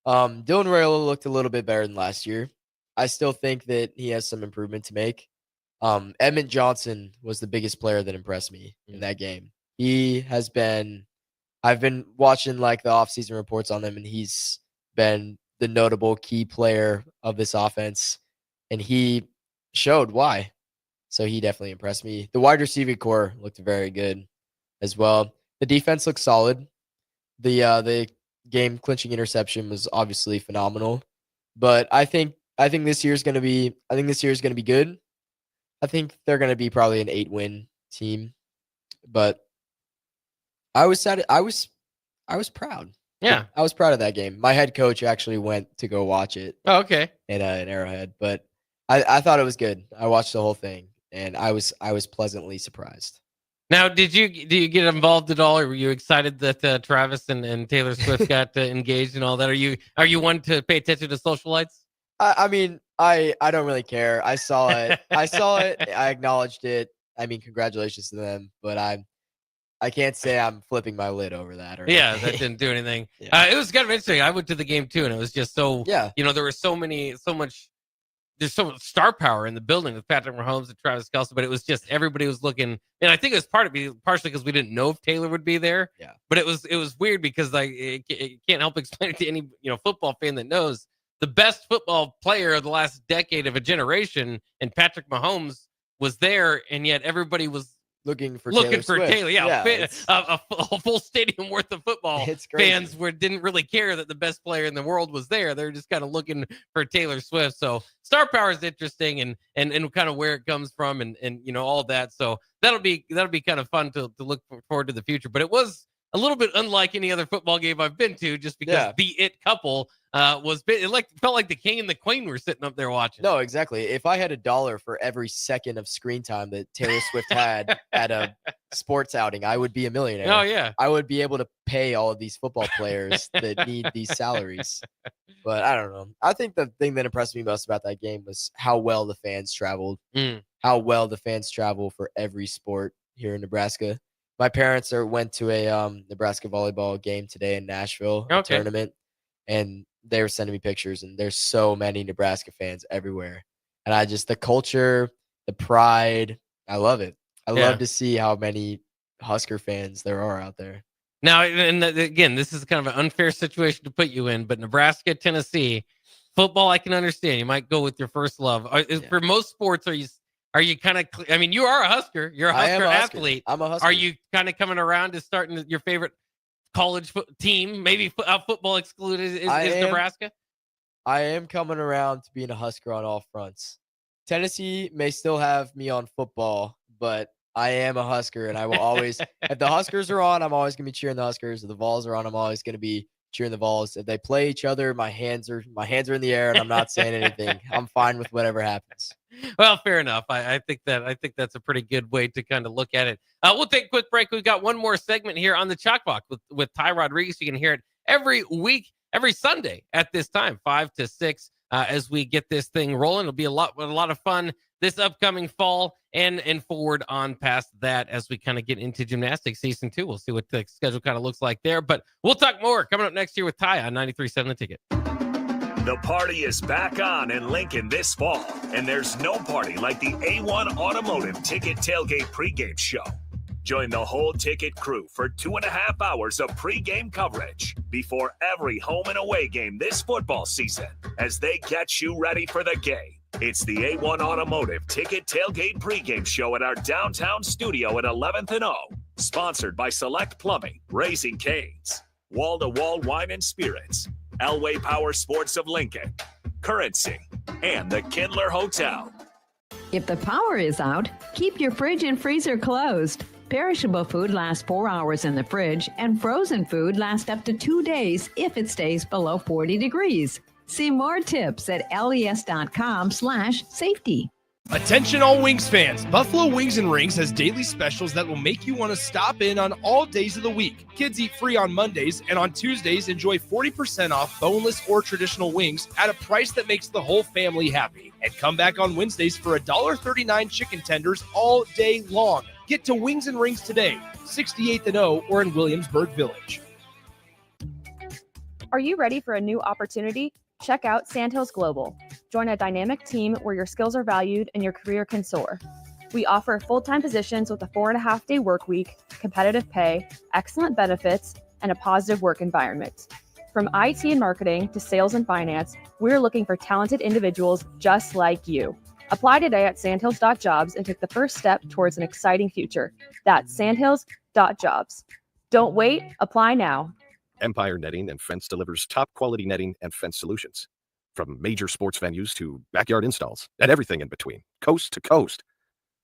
Dylan Raiola looked a little bit better than last year. I still think that he has some improvement to make. Edmond Johnson was the biggest player that impressed me in that game. I've been watching like the offseason reports on him, and he's been the notable key player of this offense, and he showed why. So he definitely impressed me. The wide receiving core looked very good as well. The defense looked solid. The game clinching interception was obviously phenomenal. But I think this year's going to be good. I think they're going to be probably an 8-win team. But I was proud. Yeah. I was proud of that game. My head coach actually went to go watch it. Oh, okay. In Arrowhead, but I thought it was good. I watched the whole thing, and I was pleasantly surprised. Now, do you get involved at all, or were you excited that Travis and Taylor Swift got engaged and all that? Are you one to pay attention to socialites? I mean, I don't really care. I saw it. I acknowledged it. I mean, congratulations to them, but I can't say I'm flipping my lid over that. That didn't do anything. Yeah. It was kind of interesting. I went to the game too, and it was just so. Yeah. There was there's so much star power in the building with Patrick Mahomes and Travis Kelce, but it was just everybody was looking, and I think it was partially because we didn't know if Taylor would be there. Yeah. But it was weird because it can't help explain it to any football fan that knows the best football player of the last decade of a generation, and Patrick Mahomes was there, and yet everybody was looking for Taylor. Yeah, a full stadium worth of football fans didn't really care that the best player in the world was there. They're just kind of looking for Taylor Swift. So star power is interesting, and kind of where it comes from, and all that. So that'll be kind of fun to look forward to the future. But it was a little bit unlike any other football game I've been to, just because the it couple felt like the king and the queen were sitting up there watching. No, exactly. If I had $1 for every second of screen time that Taylor Swift had at a sports outing, I would be a millionaire. Oh yeah, I would be able to pay all of these football players that need these salaries. But I don't know. I think the thing that impressed me most about that game was how well the fans traveled. How well the fans travel for every sport here in Nebraska. My parents went to a Nebraska volleyball game today in Nashville, a tournament, and they were sending me pictures, and there's so many Nebraska fans everywhere. And the culture, the pride, I love it. I love to see how many Husker fans there are out there. Now, and again, this is kind of an unfair situation to put you in, but Nebraska, Tennessee, football, I can understand. You might go with your first love. For most sports, are you kind of, I mean, you are a Husker. You're a Husker athlete. I'm a Husker. Are you kind of coming around to starting your favorite college team, maybe football excluded, is Nebraska? I am coming around to being a Husker on all fronts. Tennessee may still have me on football, but I am a Husker, and I will always, if the Huskers are on, I'm always going to be cheering the Huskers. If the Vols are on, I'm always going to be cheering the Vols. If they play each other, my hands are in the air, and I'm not saying anything. I'm fine with whatever happens. Well, fair enough. I think that's a pretty good way to kind of look at it. We'll take a quick break. We've got one more segment here on the Chalk Box with Ty Roderiques. You can hear it every week, every Sunday at this time, 5 to 6, as we get this thing rolling. It'll be a lot of fun this upcoming fall and forward on past that as we kind of get into gymnastics season 2. We'll see what the schedule kind of looks like there, but we'll talk more coming up next year with Ty on 93.7 The Ticket. The party is back on in Lincoln this fall, and there's no party like the A1 Automotive Ticket Tailgate pregame show. Join the whole ticket crew for 2.5 hours of pregame coverage before every home and away game this football season as they get you ready for the game. It's the A1 Automotive Ticket Tailgate pregame show at our downtown studio at 11th and O. Sponsored by Select Plumbing, Raising Cane's, Wall to Wall Wine and Spirits, Elway Power Sports of Lincoln, Currency, and the Kindler Hotel. If the power is out, keep your fridge and freezer closed. Perishable food lasts 4 hours in the fridge, and frozen food lasts up to 2 days if it stays below 40 degrees. See more tips at les.com/safety. Attention all Wings fans. Buffalo Wings and Rings has daily specials that will make you want to stop in on all days of the week. Kids eat free on Mondays, and on Tuesdays, enjoy 40% off boneless or traditional wings at a price that makes the whole family happy. And come back on Wednesdays for $1.39 chicken tenders all day long. Get to Wings and Rings today, 68th and O, or in Williamsburg Village. Are you ready for a new opportunity? Check out Sandhills Global. Join a dynamic team where your skills are valued and your career can soar. We offer full-time positions with a 4.5-day work week, competitive pay, excellent benefits, and a positive work environment. From IT and marketing to sales and finance, we're looking for talented individuals just like you. Apply today at sandhills.jobs and take the first step towards an exciting future. That's sandhills.jobs. Don't wait, apply now. Empire Netting and Fence delivers top quality netting and fence solutions. From major sports venues to backyard installs and everything in between, coast to coast.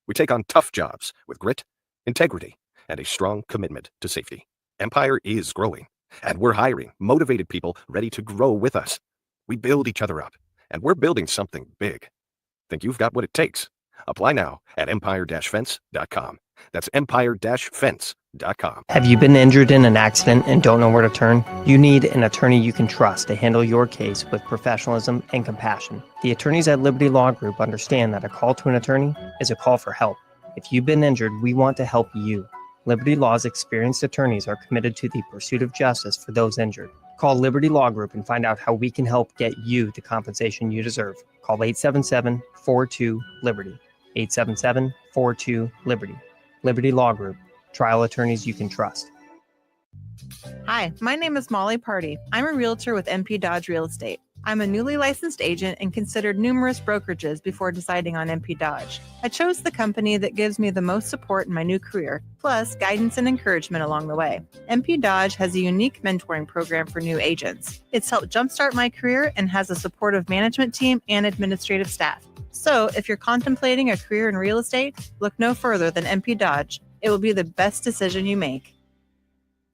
We take on tough jobs with grit, integrity, and a strong commitment to safety. Empire is growing, and we're hiring motivated people ready to grow with us. We build each other up, and we're building something big. Think you've got what it takes? Apply now at empire-fence.com. That's empire-fence.com. Have you been injured in an accident and don't know where to turn? You need an attorney you can trust to handle your case with professionalism and compassion. The attorneys at Liberty Law Group understand that a call to an attorney is a call for help. If you've been injured, we want to help you. Liberty Law's experienced attorneys are committed to the pursuit of justice for those injured. Call Liberty Law Group and find out how we can help get you the compensation you deserve. Call 877-42-LIBERTY. 877-42-LIBERTY. Liberty Law Group. Trial attorneys you can trust. Hi, my name is Molly Party. I'm a realtor with MP Dodge Real Estate. I'm a newly licensed agent and considered numerous brokerages before deciding on MP Dodge. I chose the company that gives me the most support in my new career, plus guidance and encouragement along the way. MP Dodge has a unique mentoring program for new agents. It's helped jumpstart my career and has a supportive management team and administrative staff. So if you're contemplating a career in real estate, look no further than MP Dodge. It will be the best decision you make.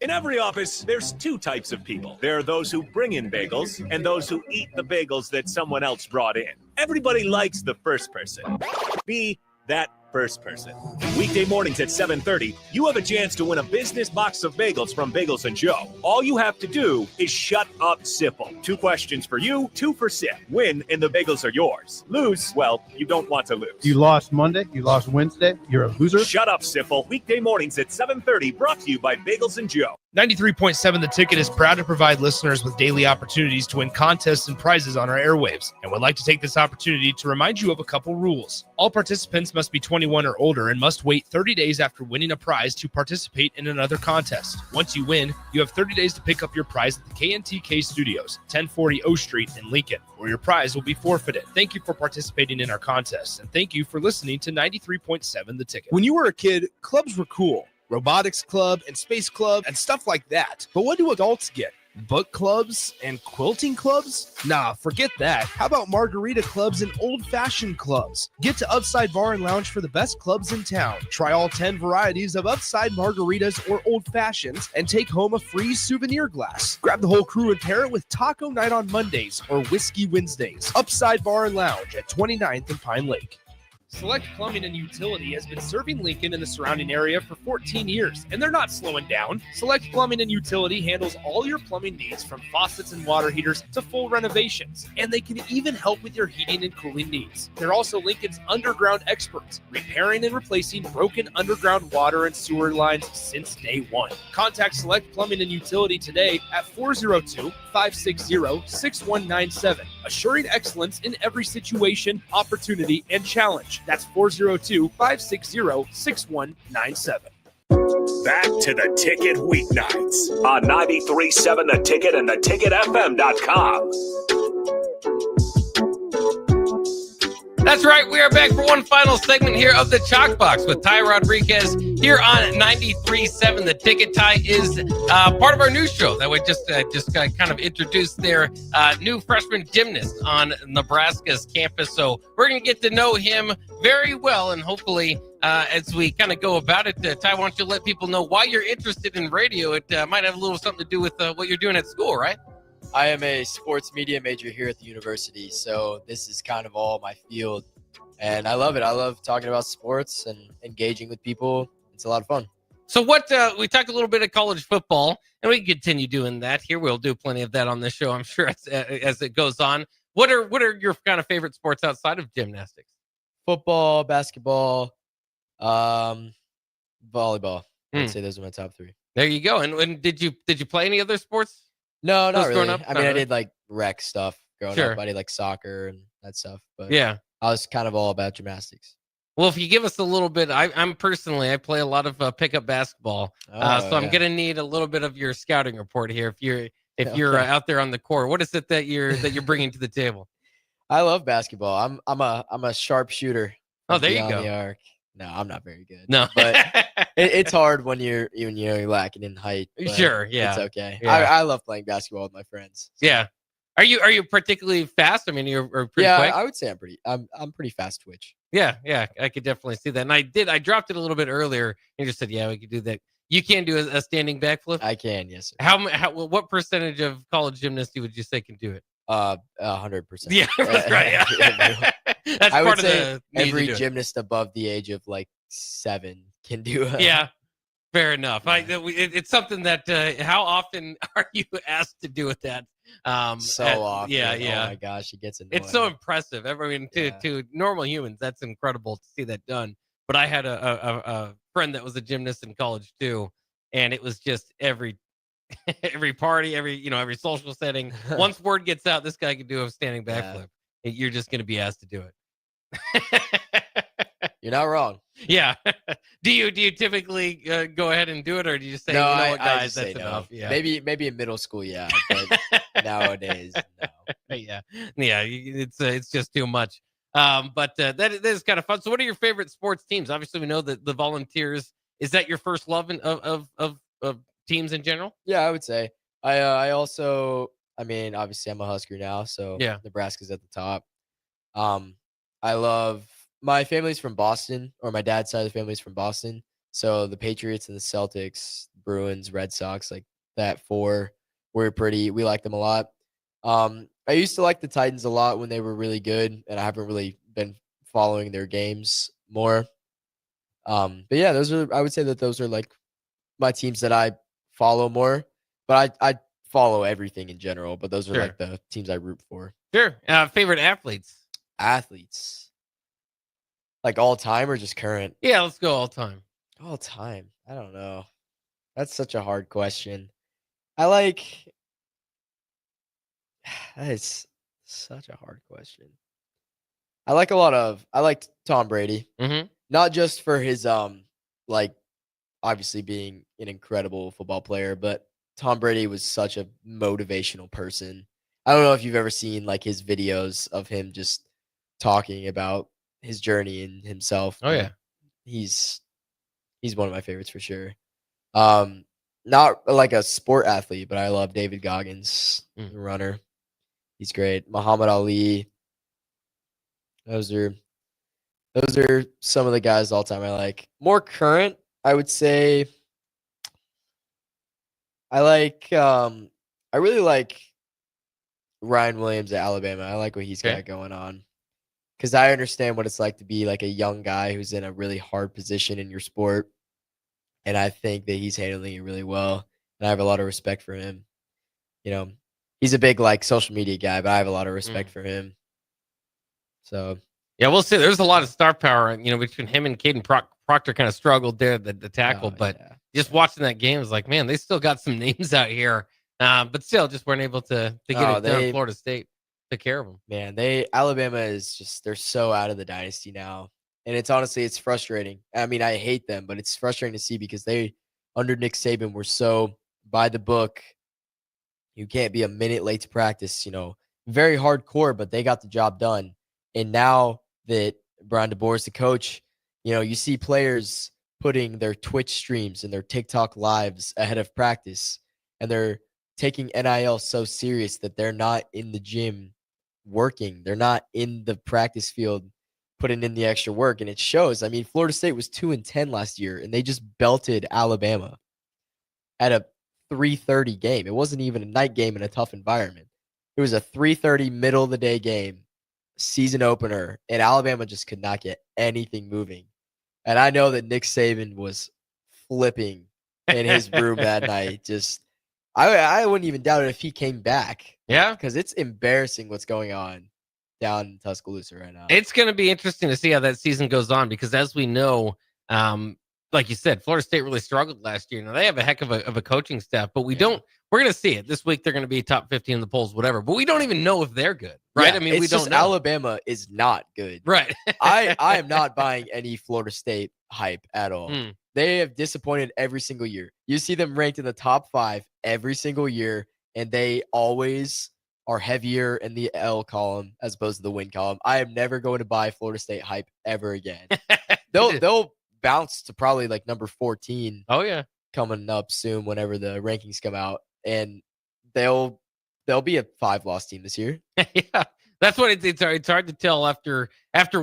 In every office, there's two types of people. There are those who bring in bagels and those who eat the bagels that someone else brought in. Everybody likes the first person. Be that first person. Weekday mornings at 7:30, you have a chance to win a business box of bagels from Bagels & Joe. All you have to do is shut up, Sipple. 2 questions for you, 2 for Sip. Win, and the bagels are yours. Lose, well, you don't want to lose. You lost Monday, you lost Wednesday, you're a loser. Shut up, Sipple. Weekday mornings at 7:30, brought to you by Bagels & Joe. 93.7 The Ticket is proud to provide listeners with daily opportunities to win contests and prizes on our airwaves, and would like to take this opportunity to remind you of a couple rules. All participants must be 21 or older and must wait 30 days after winning a prize to participate in another contest. Once you win, you have 30 days to pick up your prize at the KNTK Studios, 1040 O Street in Lincoln, or your prize will be forfeited. Thank you for participating in our contest, and thank you for listening to 93.7 The Ticket. When you were a kid, clubs were cool. Robotics club and space club and stuff like that. But what do adults get? Book clubs and quilting clubs? Nah, forget that. How about margarita clubs and old-fashioned clubs? Get to Upside Bar and Lounge for the best clubs in town. Try all 10 varieties of Upside margaritas or old-fashions and take home a free souvenir glass. Grab the whole crew and pair it with taco night on Mondays or whiskey Wednesdays. Upside Bar and Lounge at 29th and Pine Lake. Select Plumbing and Utility has been serving Lincoln and the surrounding area for 14 years, and they're not slowing down. Select Plumbing and Utility handles all your plumbing needs from faucets and water heaters to full renovations, and they can even help with your heating and cooling needs. They're also Lincoln's underground experts, repairing and replacing broken underground water and sewer lines since day one. Contact Select Plumbing and Utility today at 402-560-6197, assuring excellence in every situation, opportunity, and challenge. That's 402-560-6197. Back to the Ticket weeknights on 93.7 The Ticket and theticketfm.com. That's right. We are back for one final segment here of the Chalk Box with Ty Roderiques here on 93.7 The Ticket. Ty is part of our new show that we just kind of introduced their new freshman gymnast on Nebraska's campus. So we're going to get to know him very well, and hopefully as we kind of go about it, Ty, why don't you let people know why you're interested in radio? It might have a little something to do with what you're doing at school, right? I am a sports media major here at the university, so this is kind of all my field, and I love it. I love talking about sports and engaging with people. It's a lot of fun. So we talked a little bit of college football, and we can continue doing that here. We'll do plenty of that on this show, I'm sure, as it goes on. What are your kind of favorite sports outside of gymnastics? Football, basketball, volleyball. I'd say those are my top three. There you go. And did you play any other sports? No, not really. Up? I mean, I did like rec stuff growing Sure. up. I did like soccer and that stuff. But Yeah. I was kind of all about gymnastics. Well, if you give us a little bit, I play a lot of pickup basketball, so I'm gonna need a little bit of your scouting report here. If you're out there on the court, what is it that you're bringing to the table? I love basketball. I'm a sharp shooter. Oh, there you go. The arc. No, I'm not very good. No, but it's hard when you're lacking in height. Sure, yeah, it's okay. Yeah. I love playing basketball with my friends. So. Yeah, are you particularly fast? I mean, you're pretty quick. I would say I'm pretty fast twitch. Yeah, I could definitely see that. And I dropped it a little bit earlier and just said, yeah, we could do that. You can do a standing backflip? I can, yes, sir. What percentage of college gymnasts would you say can do it? 100%. Yeah, that's right. Yeah. That's I part would of say the every gymnast above the age of like 7 can do it. Yeah, fair enough. It's something that how often are you asked to do with that? Often. Yeah. Oh my gosh, it gets annoying. It's so impressive. I mean, to normal humans, that's incredible to see that done. But I had a friend that was a gymnast in college too, and it was just every party, every social setting. Once word gets out, this guy can do a standing backflip. You're just going to be asked to do it. You're not wrong. Yeah. Do you typically go ahead and do it, or do you just say, no, you know what, I guys, that's say enough? No. Yeah. Maybe in middle school, yeah. But nowadays, no. Yeah. It's just too much. But that is kind of fun. So, what are your favorite sports teams? Obviously, we know that the Volunteers. Is that your first love of teams in general? Yeah, I would say. I also, I mean, obviously, I'm a Husker now, so yeah, Nebraska's at the top. I love. My family's from Boston, or my dad's side of the family's from Boston. So the Patriots and the Celtics, Bruins, Red Sox, like that four, we like them a lot. I used to like the Titans a lot when they were really good, and I haven't really been following their games more. But yeah, I would say that those are like my teams that I follow more. But I follow everything in general, but those are like the teams I root for. Sure. Favorite athletes? Like all time or just current? Yeah, let's go all time. All time. I don't know. That's such a hard question. That is such a hard question. I like Tom Brady. Mm-hmm. Not just for his obviously being an incredible football player, but Tom Brady was such a motivational person. I don't know if you've ever seen like his videos of him just talking about his journey and himself. Oh yeah. He's one of my favorites for sure. Not like a sport athlete, but I love David Goggins, the runner. He's great. Muhammad Ali. Those are some of the guys all time I like. More current, I would say I really like Ryan Williams at Alabama. I like what he's got going on. because I understand what it's like to be like a young guy who's in a really hard position in your sport. And I think that he's handling it really well. And I have a lot of respect for him. You know, he's a big like social media guy, but I have a lot of respect for him. So yeah, we'll see. There's a lot of star power, between him and Caden Proctor kind of struggled there, the tackle. But just watching that game is like, man, they still got some names out here. But still just weren't able to get it done. Florida State took care of them. Man, Alabama is just, they're so out of the dynasty now. And it's frustrating. I mean, I hate them, but it's frustrating to see because they, under Nick Saban, were so by the book. You can't be a minute late to practice, very hardcore, but they got the job done. And now that Brian DeBoer is the coach, you see players putting their Twitch streams and their TikTok lives ahead of practice. And they're taking NIL so serious that they're not in the gym working. They're not in the practice field putting in the extra work. And it shows. I mean, Florida State was 2-10 last year, and they just belted Alabama at a 3:30 game. It wasn't even a night game in a tough environment. It was a 3:30 middle of the day game, season opener, and Alabama just could not get anything moving. And I know that Nick Saban was flipping in his room that night. Just, I wouldn't even doubt it if he came back. Yeah, because it's embarrassing what's going on down in Tuscaloosa right now. It's going to be interesting to see how that season goes on because, as we know, like you said, Florida State really struggled last year. Now they have a heck of a coaching staff, but we're going to see it this week. They're going to be top 15 in the polls, whatever, but we don't even know if they're good, right? Yeah, I mean, we don't know. Alabama is not good, right? I am not buying any Florida State hype at all. They have disappointed every single year. You see them ranked in the top 5 every single year, and they always are heavier in the L column as opposed to the win column. I am never going to buy Florida State hype ever again. They'll bounce to probably like number 14. Oh yeah, coming up soon whenever the rankings come out, and they'll be a 5-loss team this year. Yeah, that's what it's hard to tell after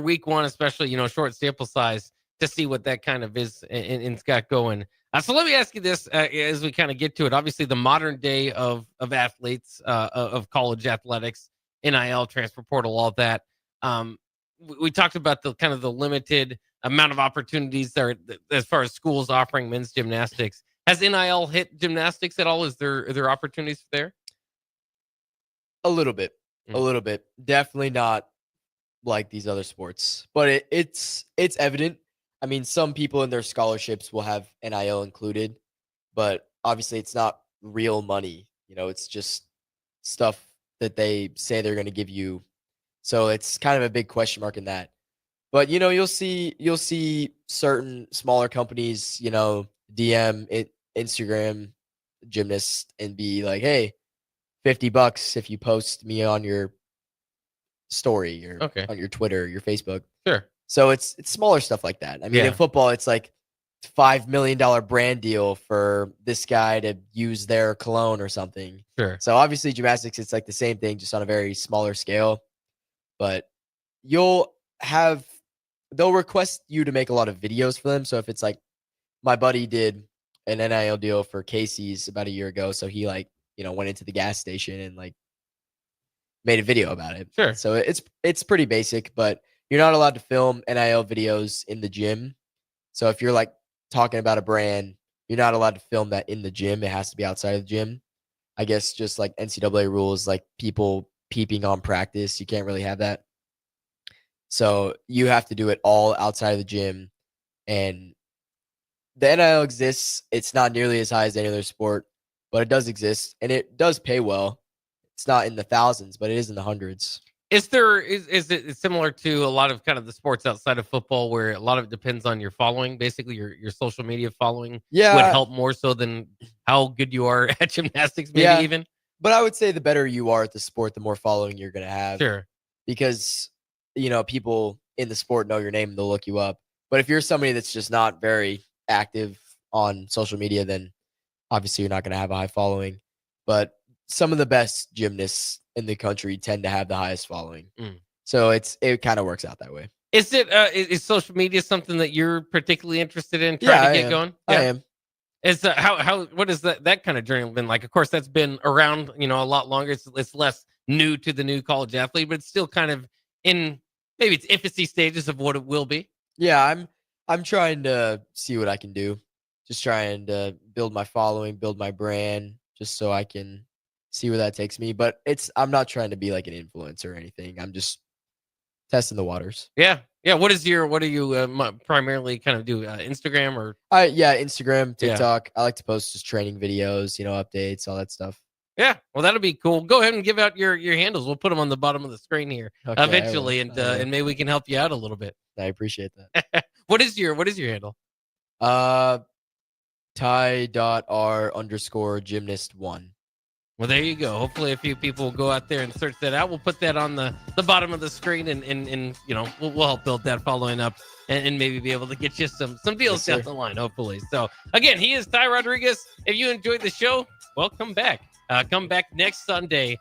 week 1, especially short sample size, to see what that kind of is and Scott going. So let me ask you this as we kind of get to it. Obviously, the modern day of athletes, of college athletics, NIL, transfer portal, all that. We talked about the kind of the limited amount of opportunities there as far as schools offering men's gymnastics. Has NIL hit gymnastics at all? Is there opportunities there? A little bit. Definitely not like these other sports, but it's evident. I mean, some people in their scholarships will have NIL included, but obviously it's not real money. It's just stuff that they say they're going to give you. So it's kind of a big question mark in that. But you'll see certain smaller companies, DM Instagram gymnasts and be like, "Hey, $50 if you post me on your story or on your Twitter, your Facebook." Sure. So it's smaller stuff like that. I mean, in football, it's like $5 million brand deal for this guy to use their cologne or something. Sure. So obviously gymnastics, it's like the same thing, just on a very smaller scale. But they'll request you to make a lot of videos for them. So if it's like my buddy did an NIL deal for Casey's about a year ago. So he went into the gas station and made a video about it. Sure. So it's pretty basic, but you're not allowed to film NIL videos in the gym. So if you're talking about a brand, you're not allowed to film that in the gym. It has to be outside of the gym. I guess just like NCAA rules, like people peeping on practice, you can't really have that. So you have to do it all outside of the gym. And the NIL exists. It's not nearly as high as any other sport, but it does exist, and it does pay well. It's not in the thousands, but it is in the hundreds. Is it similar to a lot of kind of the sports outside of football where a lot of it depends on your following, basically your social media following would help more so than how good you are at gymnastics, maybe even? But I would say the better you are at the sport, the more following you're going to have. Sure. Because, people in the sport know your name and they'll look you up. But if you're somebody that's just not very active on social media, then obviously you're not going to have a high following. But some of the best gymnasts in the country tend to have the highest following. So it kind of works out that way. Is it is social media something that you're particularly interested in trying to get going? I am. Is what is that kind of journey been like? Of course, that's been around, a lot longer. It's less new to the new college athlete, but it's still kind of in maybe it's infancy stages of what it will be. Yeah, I'm trying to see what I can do. Just trying to build my following, build my brand, just so I can see where that takes me. But I'm not trying to be like an influencer or anything. I'm just testing the waters. Yeah. What do you primarily kind of do? Instagram or? Yeah, Instagram, TikTok. I like to post just training videos, updates, all that stuff. Yeah, well, that'll be cool. Go ahead and give out your handles. We'll put them on the bottom of the screen here eventually, and maybe we can help you out a little bit. I appreciate that. What is your handle? Ty.R_gymnast1. Well, there you go. Hopefully a few people will go out there and search that out. We'll put that on the bottom of the screen, and we'll help build that following up and maybe be able to get you some deals down the line, hopefully. So again, he is Ty Roderiques. If you enjoyed the show, well, come back. Come back next Sunday.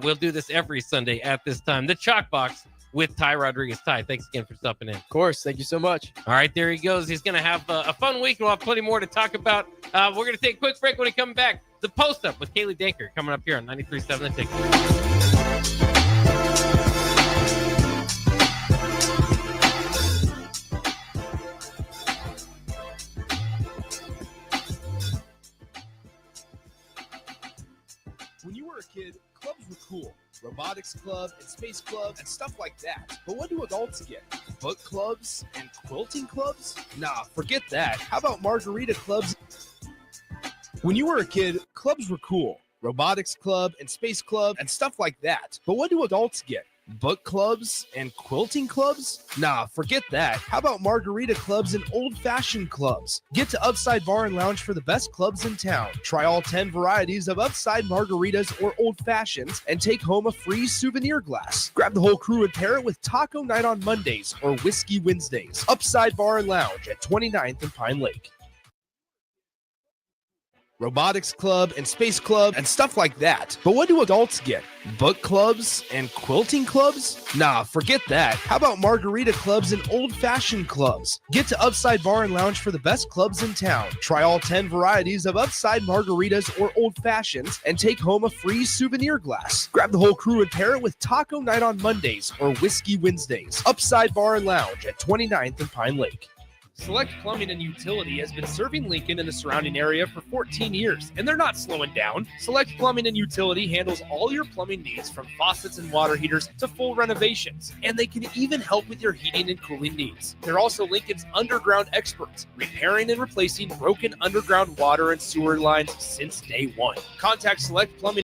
We'll do this every Sunday at this time. The Chalk Box with Ty Roderiques. Ty, thanks again for stopping in. Of course. Thank you so much. All right, there he goes. He's going to have a fun week. We'll have plenty more to talk about. We're going to take a quick break. When we come back, the Post-Up with Kaylee Danker coming up here on 93.7 The Ticket. When you were a kid, clubs were cool. Robotics club and space club and stuff like that. But what do adults get? Book clubs and quilting clubs? Nah, forget that. How about margarita clubs? When you were a kid, clubs were cool. Robotics club and space club and stuff like that. But what do adults get? Book clubs and quilting clubs? Nah, forget that. How about margarita clubs and old-fashioned clubs? Get to Upside Bar and Lounge for the best clubs in town. Try all 10 varieties of Upside margaritas or old-fashions and take home a free souvenir glass. Grab the whole crew and pair it with Taco Night on Mondays or Whiskey Wednesdays. Upside Bar and Lounge at 29th and Pine Lake. Robotics club and space club and stuff like that. But what do adults get? Book clubs and quilting clubs? Nah, forget that. How about margarita clubs and old-fashioned clubs? Get to Upside Bar and Lounge for the best clubs in town. Try all 10 varieties of Upside margaritas or old-fashions and take home a free souvenir glass. Grab the whole crew and pair it with Taco Night on Mondays or Whiskey Wednesdays. Upside Bar and Lounge at 29th and Pine Lake. Select Plumbing and Utility has been serving Lincoln and the surrounding area for 14 years, and they're not slowing down. Select Plumbing and Utility handles all your plumbing needs from faucets and water heaters to full renovations, and they can even help with your heating and cooling needs. They're also Lincoln's underground experts, repairing and replacing broken underground water and sewer lines since day one. Contact Select Plumbing